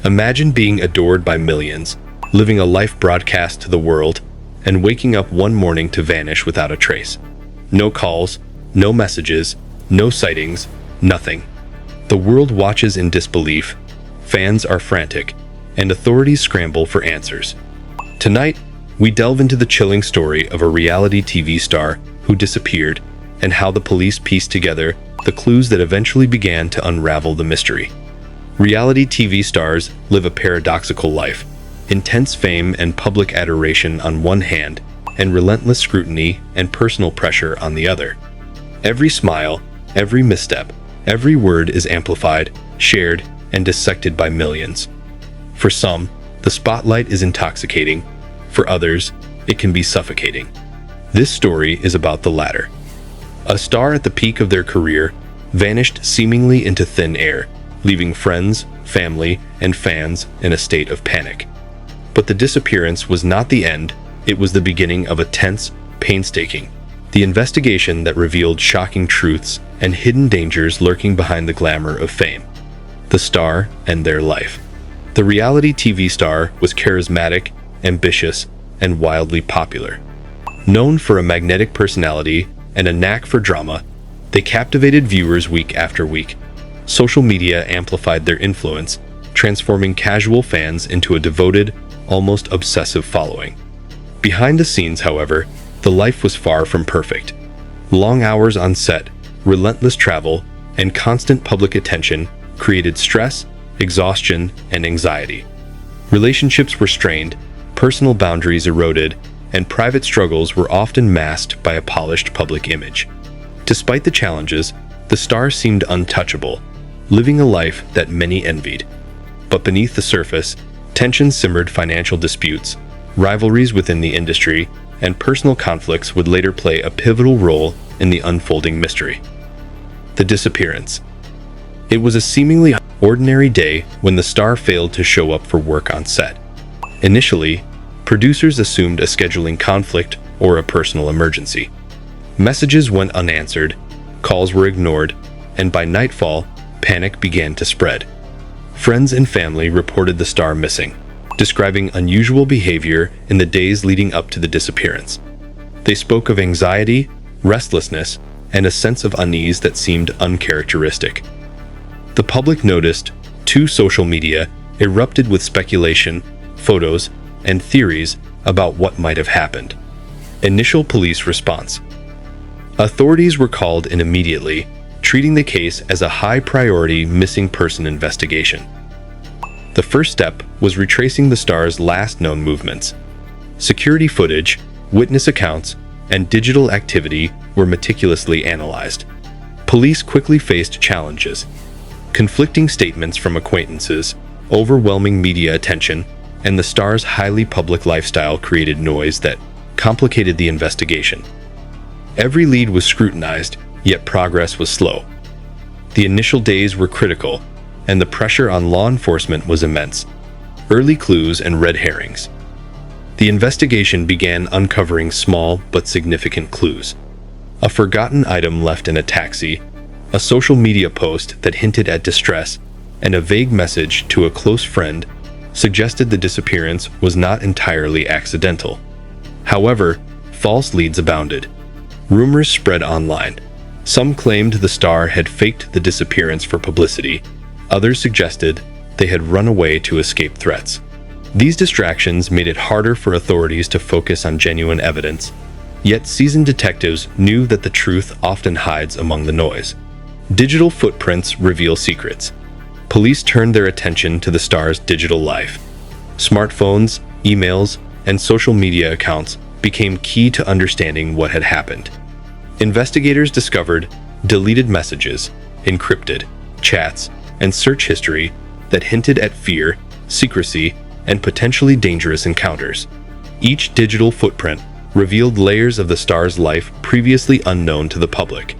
Imagine being adored by millions, living a life broadcast to the world, and waking up one morning to vanish without a trace. No calls, no messages, no sightings, nothing. The world watches in disbelief, fans are frantic, and authorities scramble for answers. Tonight, we delve into the chilling story of a reality TV star who disappeared and how the police pieced together the clues that eventually began to unravel the mystery. Reality TV stars live a paradoxical life: intense fame and public adoration on one hand, and relentless scrutiny and personal pressure on the other. Every smile, every misstep, every word is amplified, shared, and dissected by millions. For some, the spotlight is intoxicating. For others, it can be suffocating. This story is about the latter. A star at the peak of their career vanished seemingly into thin air, leaving friends, family, and fans in a state of panic. But the disappearance was not the end, it was the beginning of a tense, painstaking investigation that revealed shocking truths and hidden dangers lurking behind the glamour of fame. The star and their life. The reality TV star was charismatic, ambitious, and wildly popular. Known for a magnetic personality and a knack for drama, they captivated viewers week after week. Social media amplified their influence, transforming casual fans into a devoted, almost obsessive following. Behind the scenes, however, the life was far from perfect. Long hours on set, relentless travel, and constant public attention created stress, exhaustion, and anxiety. Relationships were strained, personal boundaries eroded, and private struggles were often masked by a polished public image. Despite the challenges, the star seemed untouchable, living a life that many envied. But beneath the surface, tensions simmered: financial disputes, rivalries within the industry, and personal conflicts would later play a pivotal role in the unfolding mystery. The disappearance. It was a seemingly ordinary day when the star failed to show up for work on set. Initially, producers assumed a scheduling conflict or a personal emergency. Messages went unanswered, calls were ignored, and by nightfall, panic began to spread. Friends and family reported the star missing, describing unusual behavior in the days leading up to the disappearance. They spoke of anxiety, restlessness, and a sense of unease that seemed uncharacteristic. The public noticed, too. Social media erupted with speculation, photos, and theories about what might have happened. Initial police response. Authorities were called in immediately, treating the case as a high-priority missing person investigation. The first step was retracing the star's last known movements. Security footage, witness accounts, and digital activity were meticulously analyzed. Police quickly faced challenges: conflicting statements from acquaintances, overwhelming media attention, and the star's highly public lifestyle created noise that complicated the investigation. Every lead was scrutinized, yet progress was slow. The initial days were critical, and the pressure on law enforcement was immense. Early clues and red herrings. The investigation began uncovering small but significant clues. A forgotten item left in a taxi, a social media post that hinted at distress, and a vague message to a close friend suggested the disappearance was not entirely accidental. However, false leads abounded. Rumors spread online. Some claimed the star had faked the disappearance for publicity. Others suggested they had run away to escape threats. These distractions made it harder for authorities to focus on genuine evidence. Yet seasoned detectives knew that the truth often hides among the noise. Digital footprints reveal secrets. Police turned their attention to the star's digital life. Smartphones, emails, and social media accounts became key to understanding what had happened. Investigators discovered deleted messages, encrypted chats, and search history that hinted at fear, secrecy, and potentially dangerous encounters. Each digital footprint revealed layers of the star's life previously unknown to the public.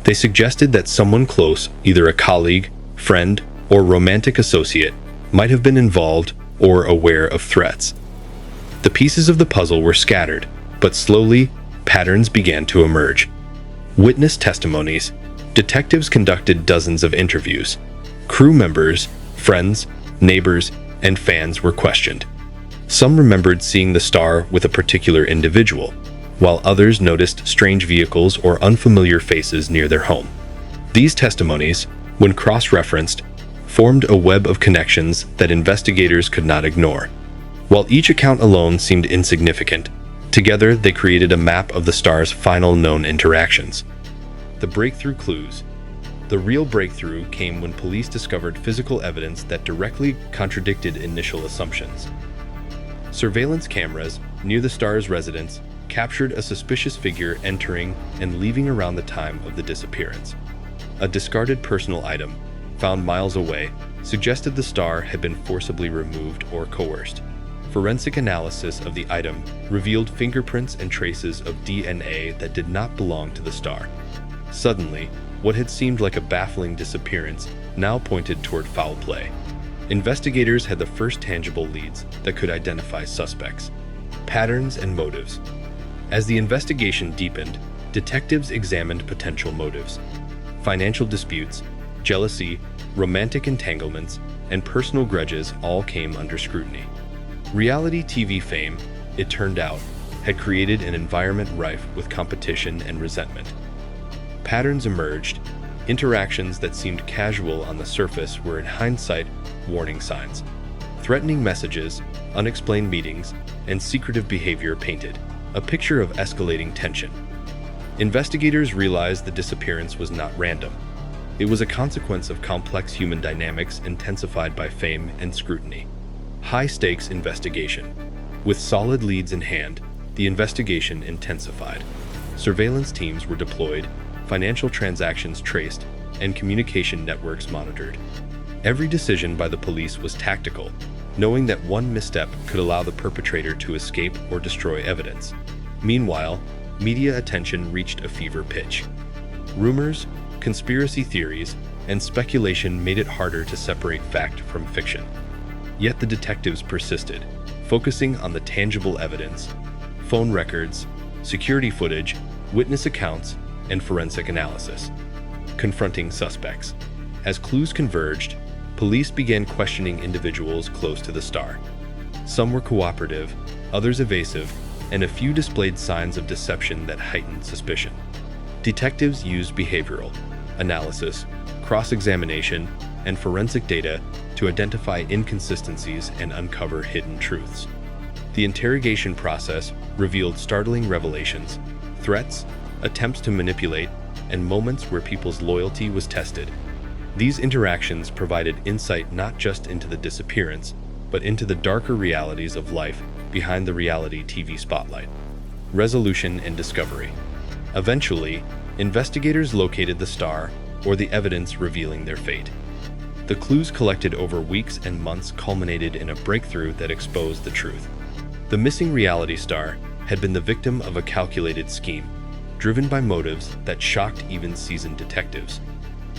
They suggested that someone close, either a colleague, friend, or romantic associate, might have been involved or aware of threats. The pieces of the puzzle were scattered, but slowly, patterns began to emerge. Witness testimonies. Detectives conducted dozens of interviews. Crew members, friends, neighbors, and fans were questioned. Some remembered seeing the star with a particular individual, while others noticed strange vehicles or unfamiliar faces near their home. These testimonies, when cross-referenced, formed a web of connections that investigators could not ignore. While each account alone seemed insignificant, together they created a map of the star's final known interactions. The breakthrough clues. The real breakthrough came when police discovered physical evidence that directly contradicted initial assumptions. Surveillance cameras near the star's residence captured a suspicious figure entering and leaving around the time of the disappearance. A discarded personal item, found miles away, suggested the star had been forcibly removed or coerced. Forensic analysis of the item revealed fingerprints and traces of DNA that did not belong to the star. Suddenly, what had seemed like a baffling disappearance now pointed toward foul play. Investigators had the first tangible leads that could identify suspects, patterns, and motives. As the investigation deepened, detectives examined potential motives. Financial disputes, jealousy, romantic entanglements, and personal grudges all came under scrutiny. Reality TV fame, it turned out, had created an environment rife with competition and resentment. Patterns emerged. Interactions that seemed casual on the surface were in hindsight warning signs. Threatening messages, unexplained meetings, and secretive behavior painted a picture of escalating tension. Investigators realized the disappearance was not random. It was a consequence of complex human dynamics intensified by fame and scrutiny. High-stakes investigation. With solid leads in hand, the investigation intensified. Surveillance teams were deployed, financial transactions traced, and communication networks monitored. Every decision by the police was tactical, knowing that one misstep could allow the perpetrator to escape or destroy evidence. Meanwhile, media attention reached a fever pitch. Rumors, conspiracy theories, and speculation made it harder to separate fact from fiction. Yet the detectives persisted, focusing on the tangible evidence: phone records, security footage, witness accounts, and forensic analysis. Confronting suspects. As clues converged, police began questioning individuals close to the star. Some were cooperative, others evasive, and a few displayed signs of deception that heightened suspicion. Detectives used behavioral analysis, cross-examination, and forensic data to identify inconsistencies and uncover hidden truths. The interrogation process revealed startling revelations, threats, attempts to manipulate, and moments where people's loyalty was tested. These interactions provided insight not just into the disappearance, but into the darker realities of life behind the reality TV spotlight. Resolution and discovery. Eventually, investigators located the star, or the evidence revealing their fate. The clues collected over weeks and months culminated in a breakthrough that exposed the truth. The missing reality star had been the victim of a calculated scheme, driven by motives that shocked even seasoned detectives.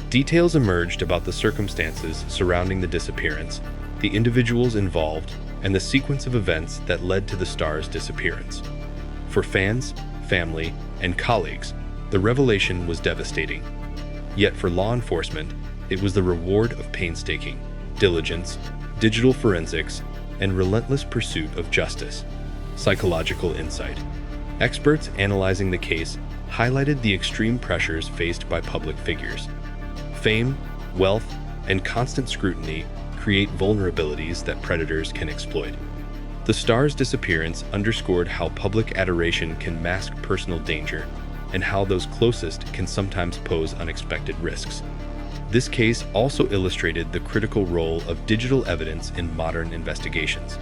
Details emerged about the circumstances surrounding the disappearance, the individuals involved, and the sequence of events that led to the star's disappearance. For fans, family, and colleagues, the revelation was devastating. Yet for law enforcement, it was the reward of painstaking diligence, digital forensics, and relentless pursuit of justice. Psychological insight. Experts analyzing the case highlighted the extreme pressures faced by public figures. Fame, wealth, and constant scrutiny create vulnerabilities that predators can exploit. The star's disappearance underscored how public adoration can mask personal danger and how those closest can sometimes pose unexpected risks. This case also illustrated the critical role of digital evidence in modern investigations.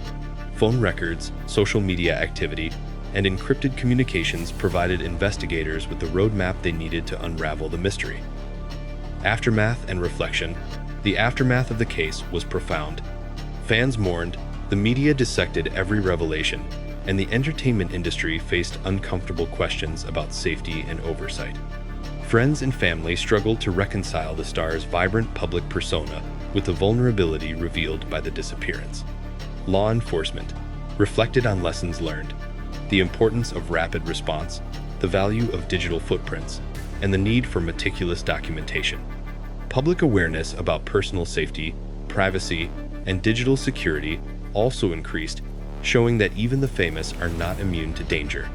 Phone records, social media activity, and encrypted communications provided investigators with the roadmap they needed to unravel the mystery. Aftermath and reflection. The aftermath of the case was profound. Fans mourned, the media dissected every revelation, and the entertainment industry faced uncomfortable questions about safety and oversight. Friends and family struggled to reconcile the star's vibrant public persona with the vulnerability revealed by the disappearance. Law enforcement reflected on lessons learned, the importance of rapid response, the value of digital footprints, and the need for meticulous documentation. Public awareness about personal safety, privacy, and digital security also increased, showing that even the famous are not immune to danger.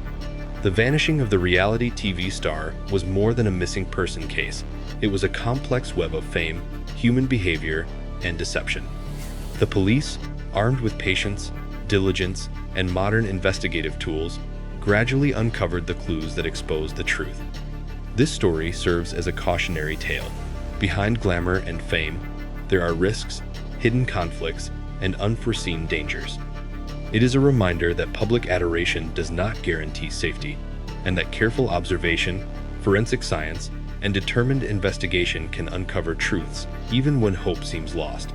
The vanishing of the reality TV star was more than a missing person case. It was a complex web of fame, human behavior, and deception. The police, armed with patience, diligence, and modern investigative tools, gradually uncovered the clues that exposed the truth. This story serves as a cautionary tale. Behind glamour and fame, there are risks, hidden conflicts, and unforeseen dangers. It is a reminder that public adoration does not guarantee safety, and that careful observation, forensic science, and determined investigation can uncover truths even when hope seems lost.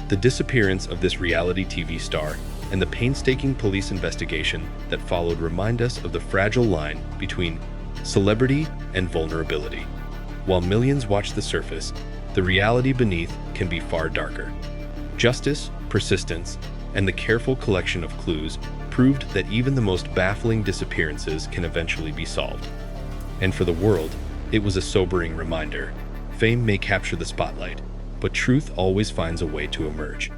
The disappearance of this reality TV star and the painstaking police investigation that followed remind us of the fragile line between celebrity and vulnerability. While millions watch the surface, the reality beneath can be far darker. Justice, persistence, and the careful collection of clues proved that even the most baffling disappearances can eventually be solved. And for the world, it was a sobering reminder. Fame may capture the spotlight, but truth always finds a way to emerge.